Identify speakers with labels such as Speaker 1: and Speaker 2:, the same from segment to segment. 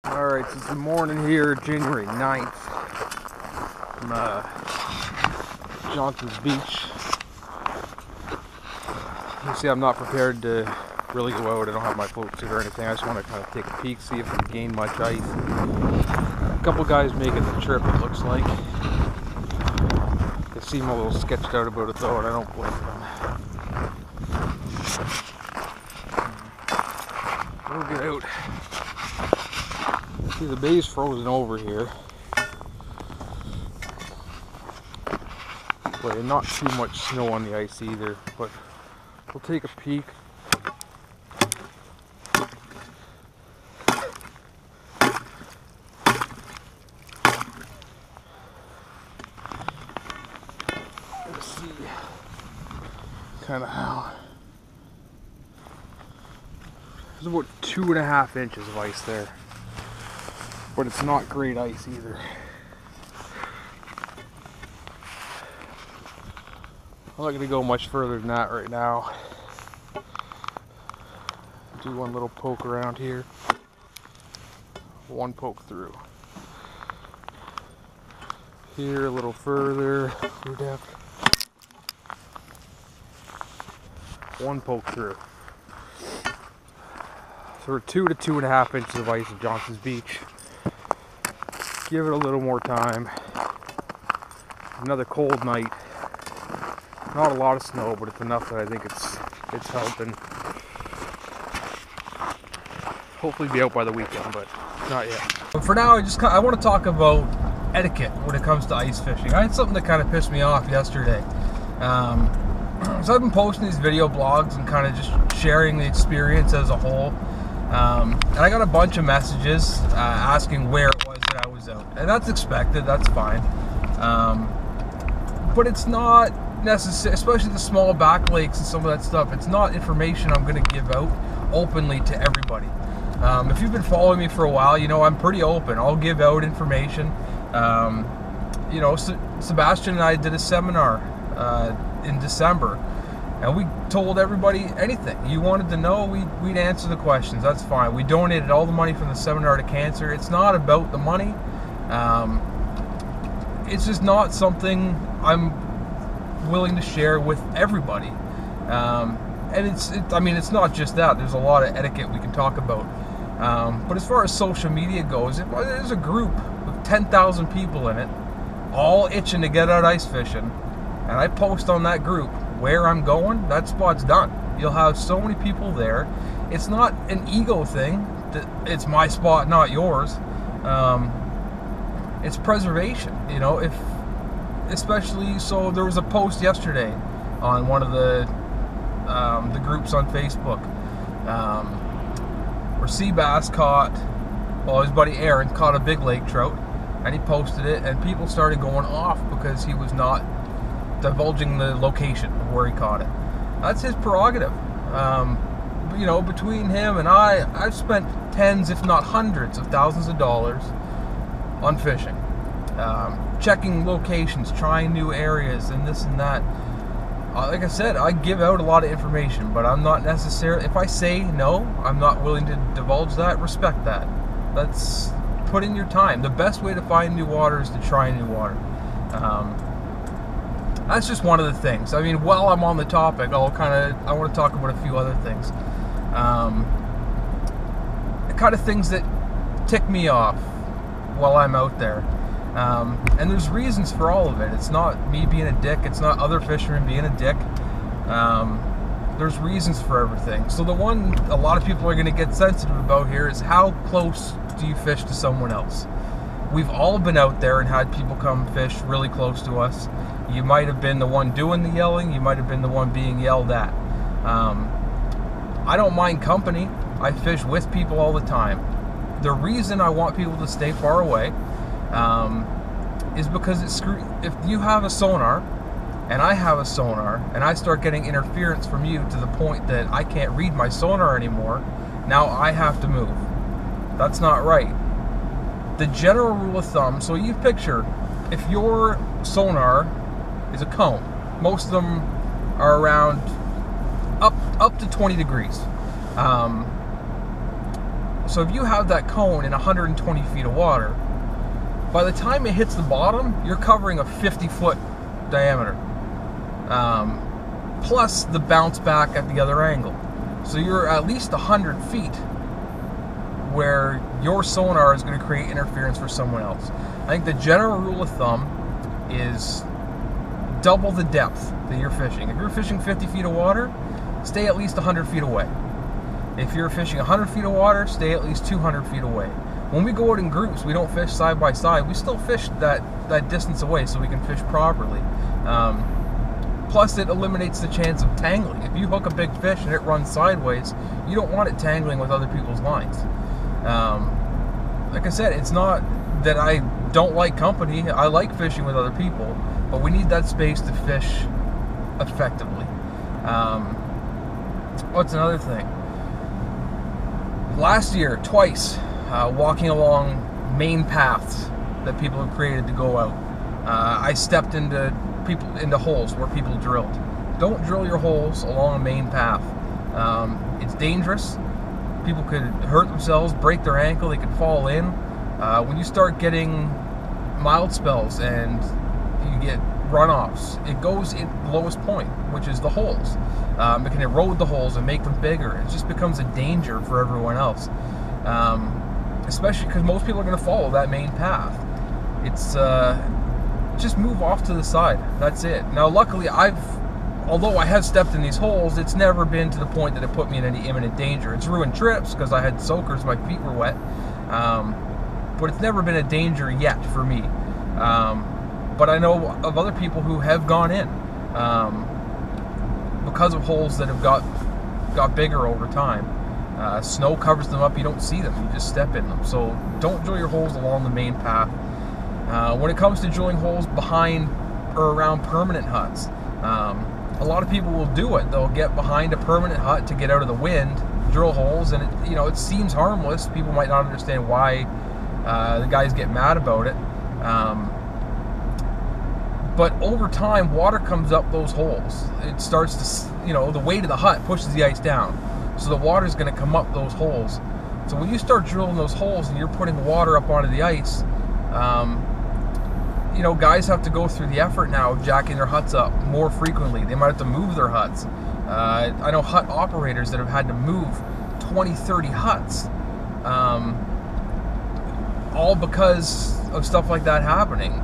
Speaker 1: Alright, so it's the morning here, January 9th, from Johnson's Beach. You see, I'm not prepared to really go out. I don't have my float suit or anything. I just want to kind of take a peek, see if we gain much ice. A couple guys making the trip, it looks like. They seem a little sketched out about it though, and I don't blame them. We'll get out. See, the bay's frozen over here. But not too much snow on the ice either, but we'll take a peek. Let's see kind of how. There's about 2.5 inches of ice there. But it's not great ice either. I'm not going to go much further than that right now. Do one little poke around here. One poke through. Here a little further. Through depth. One poke through. So we're 2 to 2.5 inches of ice at Johnson's Beach. Give it a little more time. Another cold night. Not a lot of snow, but it's enough that I think it's helping. Hopefully be out by the weekend, but not yet. For now, I want to talk about etiquette when it comes to ice fishing. I had something that kind of pissed me off yesterday. So I've been posting these video blogs and kind of just sharing the experience as a whole. And I got a bunch of messages asking where it was that I was out, and that's expected, that's fine. But it's not necessary, especially the small back lakes and some of that stuff. It's not information I'm going to give out openly to everybody. If you've been following me for a while, you know I'm pretty open. I'll give out information. You know, Sebastian and I did a seminar in December. And we told everybody anything you wanted to know, we'd answer the questions. That's fine. We donated all the money from the seminar to cancer. It's not about the money. It's just not something I'm willing to share with everybody. And I mean, it's not just that. There's a lot of etiquette we can talk about. But as far as social media goes, there's a group with 10,000 people in it, all itching to get out ice fishing. And I post on that group where I'm going, that spot's done. You'll have so many people there. It's not an ego thing, that it's my spot, not yours. It's preservation, you know. Especially, so there was a post yesterday on one of the groups on Facebook where sea bass caught, well, his buddy Aaron caught a big lake trout, and he posted it, and people started going off because he was not divulging the location of where he caught it. That's his prerogative. You know, between him and I've spent tens, if not hundreds of thousands of dollars on fishing, checking locations, trying new areas, and this and that. Like I said, I give out a lot of information, but I'm not necessarily, if I say no, I'm not willing to divulge that. Respect that. That's put in your time. The best way to find new water is to try new water. That's just one of the things. I mean, while I'm on the topic, I want to talk about a few other things. The kind of things that tick me off while I'm out there. And there's reasons for all of it. It's not me being a dick. It's not other fishermen being a dick. There's reasons for everything. So the one a lot of people are going to get sensitive about here is how close do you fish to someone else? We've all been out there and had people come fish really close to us. You might have been the one doing the yelling. You might have been the one being yelled at. I don't mind company. I fish with people all the time. The reason I want people to stay far away is because if you have a sonar and I have a sonar and I start getting interference from you to the point that I can't read my sonar anymore, now I have to move. That's not right. The general rule of thumb, so you picture if your sonar is a cone, most of them are around up to 20 degrees. So if you have that cone in 120 feet of water, by the time it hits the bottom, you're covering a 50-foot diameter. Plus the bounce back at the other angle. So you're at least 100 feet where your sonar is going to create interference for someone else. I think the general rule of thumb is double the depth that you're fishing. If you're fishing 50 feet of water, stay at least 100 feet away. If you're fishing 100 feet of water, stay at least 200 feet away. When we go out in groups, we don't fish side by side. We still fish that distance away so we can fish properly. Plus, it eliminates the chance of tangling. If you hook a big fish and it runs sideways, you don't want it tangling with other people's lines. Like I said, it's not that I don't like company. I like fishing with other people, but we need that space to fish effectively. What's another thing? Last year, twice, walking along main paths that people have created to go out, I stepped into holes where people drilled. Don't drill your holes along a main path. It's dangerous. People could hurt themselves, break their ankle, they could fall in. When you start getting mild spells and you get runoffs, it goes in the lowest point, which is the holes. It can erode the holes and make them bigger. It just becomes a danger for everyone else, especially because most people are going to follow that main path. It's just move off to the side. That's it. Now, luckily, although I have stepped in these holes, it's never been to the point that it put me in any imminent danger. It's ruined trips because I had soakers, my feet were wet, but it's never been a danger yet for me. But I know of other people who have gone in because of holes that have got bigger over time. Snow covers them up, you don't see them, you just step in them. So don't drill your holes along the main path. When it comes to drilling holes behind or around permanent huts, a lot of people will do it. They'll get behind a permanent hut to get out of the wind, drill holes, and it seems harmless. People might not understand why the guys get mad about it. But over time, water comes up those holes. It starts to, the weight of the hut pushes the ice down. So the water is going to come up those holes. So when you start drilling those holes and you're putting water up onto the ice, guys have to go through the effort now of jacking their huts up more frequently. They might have to move their huts. I know hut operators that have had to move 20, 30 huts, all because of stuff like that happening.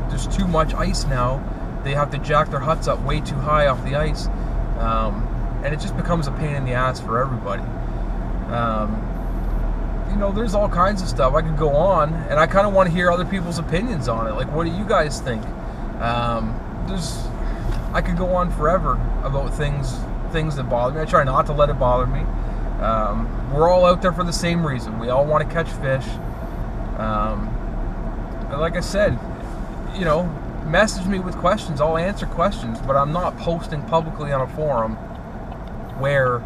Speaker 1: There's too much ice now. They have to jack their huts up way too high off the ice, and it just becomes a pain in the ass for everybody. There's all kinds of stuff. I could go on, and I kind of want to hear other people's opinions on it. Like, what do you guys think? I could go on forever about things that bother me. I try not to let it bother me. We're all out there for the same reason. We all want to catch fish. And like I said, message me with questions. I'll answer questions, but I'm not posting publicly on a forum where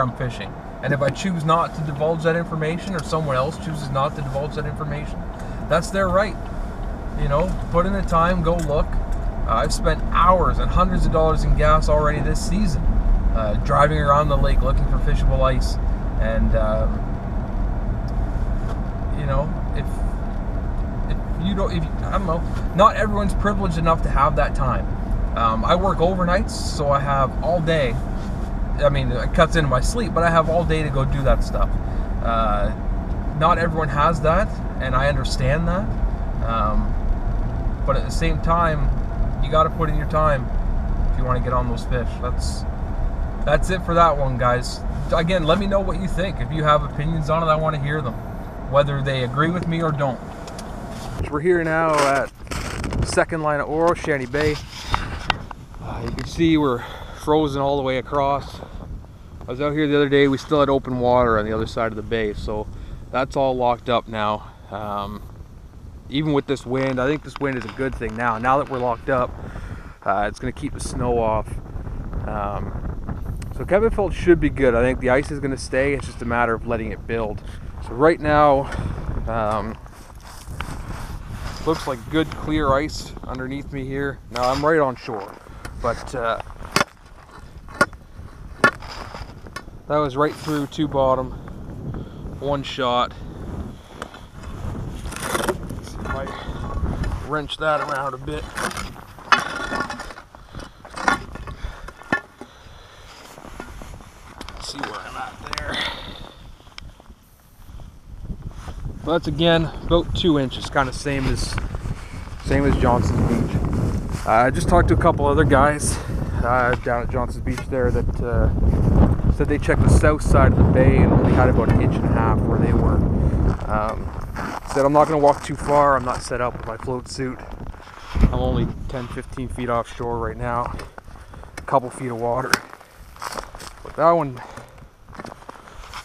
Speaker 1: I'm fishing. And if I choose not to divulge that information, or someone else chooses not to divulge that information, that's their right. Put in the time, go look. I've spent hours and hundreds of dollars in gas already this season, driving around the lake looking for fishable ice. And I don't know, not everyone's privileged enough to have that time. I work overnights, so I have all day. I mean, it cuts into my sleep, but I have all day to go do that stuff. Not everyone has that, and I understand that. But at the same time, you got to put in your time if you want to get on those fish. That's it for that one, guys. Again, let me know what you think. If you have opinions on it, I want to hear them, whether they agree with me or don't. We're here now at second line of Oro, Shanty Bay. You can see we're frozen all the way across. I was out here the other day, we still had open water on the other side of the bay, so that's all locked up now. Even with this wind, I think this wind is a good thing now. Now that we're locked up, it's going to keep the snow off. So Kevinfield should be good. I think the ice is going to stay, it's just a matter of letting it build. So right now, looks like good clear ice underneath me here. Now I'm right on shore, but that was right through to bottom. 1 shot. Let's see if I wrench that around a bit. Let's see where I'm at there. But that's again about 2 inches, kind of same as Johnson's Beach. I just talked to a couple other guys down at Johnson's Beach there that said they checked the south side of the bay and only had about 1.5 inches where they were. Said I'm not going to walk too far. I'm not set up with my float suit. I'm only 10-15 feet offshore right now. A couple feet of water. But that one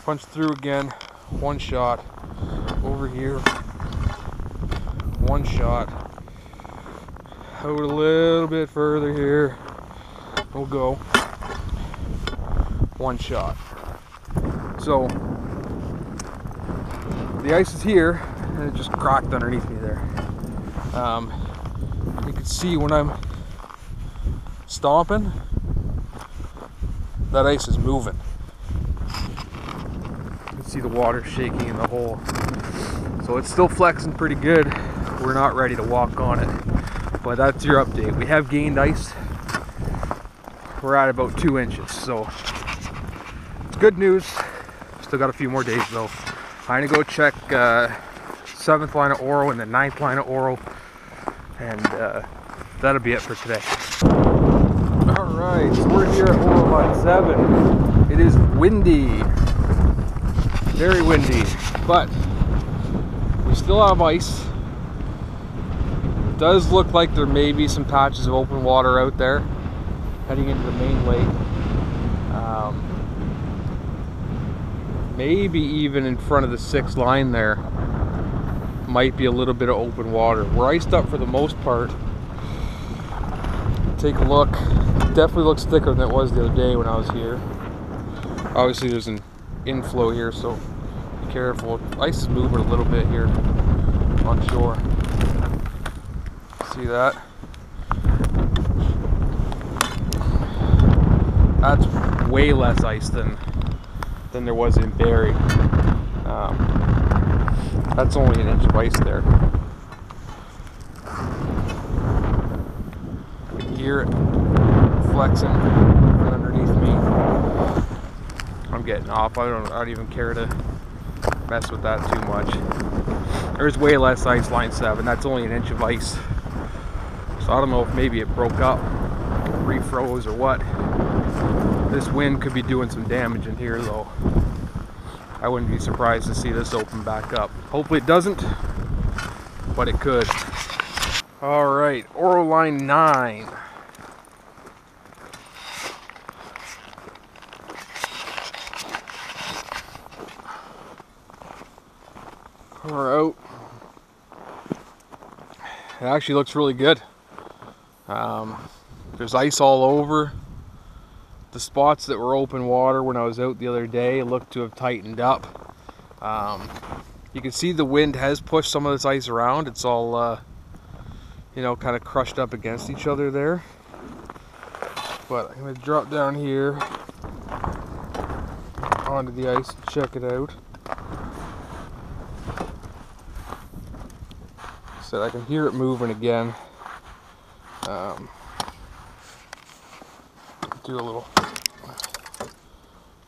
Speaker 1: punched through again. 1 shot. Over here. 1 shot. Out a little bit further here. We'll go. 1 shot. So the ice is here and it just cracked underneath me there. You can see when I'm stomping, that ice is moving. You can see the water shaking in the hole. So it's still flexing pretty good. We're not ready to walk on it. But that's your update. We have gained ice. We're at about 2 inches. So it's good news. Still got a few more days though. I'm gonna go check 7th line of Oro and the 9th line of Oro. And that'll be it for today. Alright, so we're here at Oro line 7. It is windy. Very windy. But we still have ice. It does look like there may be some patches of open water out there heading into the main lake. Maybe even in front of the 6th line there might be a little bit of open water. We're iced up for the most part. Take a look. It definitely looks thicker than it was the other day when I was here. Obviously there's an inflow here, so be careful. Ice is moving a little bit here on shore. See that? That's way less ice than there was in Barrie. That's only 1 inch of ice there. I can hear it flexing right underneath me. I'm getting off. I don't even care to mess with that too much. There's way less ice line 7. That's only 1 inch of ice. So I don't know if maybe it broke up, refroze or what. This wind could be doing some damage in here though. I wouldn't be surprised to see this open back up. Hopefully it doesn't, but it could. Alright, Oro line 9. We're out. It actually looks really good. There's ice all over. The spots that were open water when I was out the other day look to have tightened up. You can see the wind has pushed some of this ice around. It's all, you know, kind of crushed up against each other there. But I'm going to drop down here onto the ice and check it out. So I can hear it moving again. Do a little.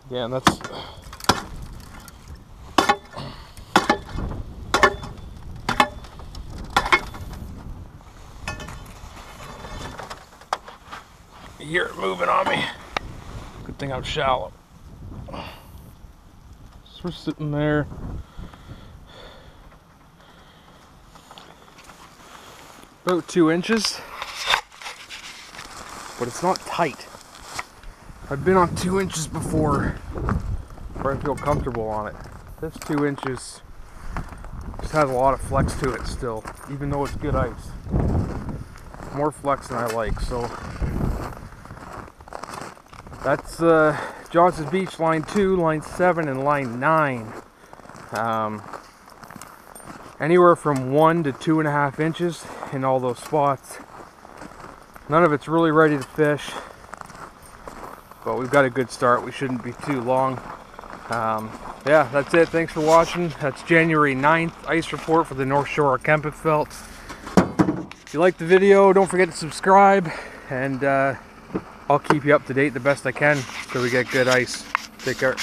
Speaker 1: Again, that's. You hear it moving on me. Good thing I'm shallow. So we're sitting there. About 2 inches. But it's not tight. I've been on 2 inches before where I feel comfortable on it. This 2 inches just has a lot of flex to it still, even though it's good ice. More flex than I like, so that's Johnson's Beach line 2, line 7, and line 9. Anywhere from 1 to 2.5 inches in all those spots. None of it's really ready to fish, but we've got a good start. We shouldn't be too long. yeah, that's it. Thanks for watching. That's January 9th ice report for the North Shore of Kemptveld. If you like the video, don't forget to subscribe, and I'll keep you up to date the best I can so we get good ice. Take care.